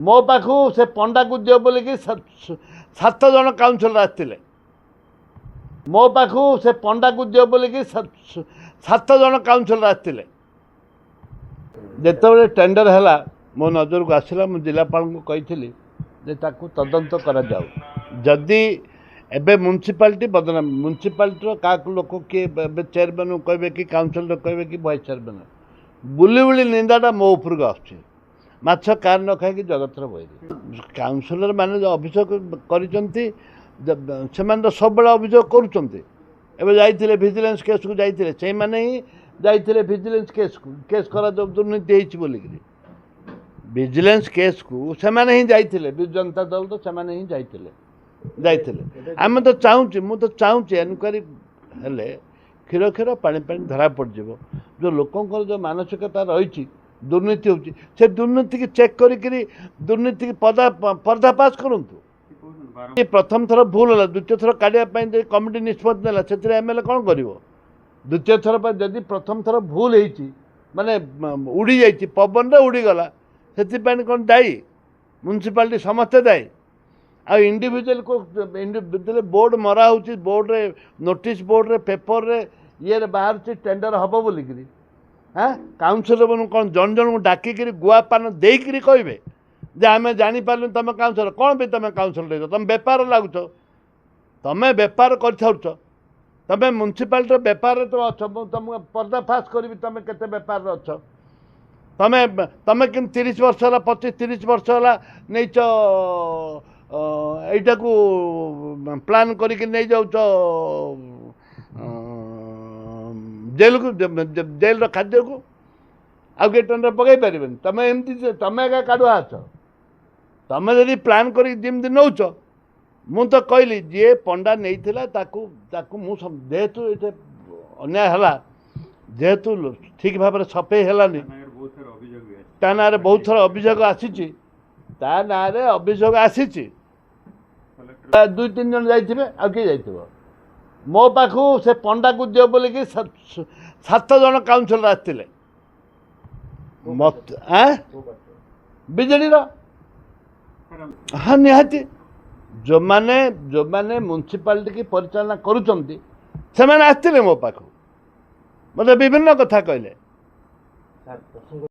मो पाखु से पंडा को दियो बोल कि 7 जन काउंसिलर आसते मो पाखु से पंडा को दियो बोल कि 7 जन काउंसिलर आसते जिते टेंडर है मो नजर को आसला मु जिलापाल को कही तदंत करा जाऊ जदि एबे म्युनिसिपालिटी बदनाम म्युनिसिपालिटी क्या लोक किए चेयरमैन कहे कि काउंसिलर कहे कि वाइस चेयरमैन बुली बुली निंदाटा मो उपरको आसुच्छे माछ कार न खाई जगतर बही काउंसिलर मैंने जो अभियोग कर सब अभियोग करुँचे जाइए भिजिलेंस केस को जाइए से मैंने ही जाइए भिजिलेंस केस करा दुर्नीति बोलिकी भिजिलेंस केस को से मैंने ही जाइए विजु जनता दल तो से मैंने ही जाइए आम तो चाहूँ मु तो चाहूँ एनक्वारी हेले क्षीर क्षीर पानी पानी धरा पड़ जो लोकंर जो मानसिकता रही दुर्नीति होची से दुर्नीति की चेक करी दुर्नीति की पर्दाफाश करूँ प्रथम थर भूल है द्वितीय थर काढ़ापी कमिटी निष्पत्ति ना से एमएलए कौन कर द्वितीय थर पर जदि प्रथम थर भूल होती माने उड़ी जाइए पवन रे उड़ीगला से कौन दायी म्युनिसिपालिटी समस्ते दायी आ इंडिविजुअल को इंडिविजुअल बोर्ड मरा हो बोर्ड रे नोटिस बोर्ड रे पेपर रे ये बाहर टेंडर हम बोलिकी हाँ काउंसिलर मन कौन जन जन को डाकिकी गुआ पान देकर कहे जे आम जापारू तुम काउंसिलर कौन भी तुम काउंसिलर तुम बेपार लगुच तुम बेपार कर तुम म्युनिसिपालिटी बेपार तो अच्छ तुम पर्दाफाश करी तुम केते बेपार अच्छ तुम तुम कि 30 वर्ष है 25-30 वर्ष है नहीं यटा को प्लान करके नहीं जाऊच जेल को जेल खाद्य को आउ किए टेंडर पकई पारे तुम एमती तुम एका काढ़ुआ अच तुम जब प्लान करमती नौ मु तो कहली जी पंडा नहीं जेहेतु ये अन्याय है जेहेतु ठीक भाव सफेई है ता ना बहुत थर अभियोग आसी ता ना अभियोग आसी 2-3 जन जाइए आ किए जाइए मो पाखु से पंडा को दियो बोल कि 7 जन काउंसिलर आसते मत विजेडी हाँ निहाती जो माने म्युनिसिपालिटी की परिचालना करुँच से आसते मो पाखु मतलब विभिन्न कथा कहले।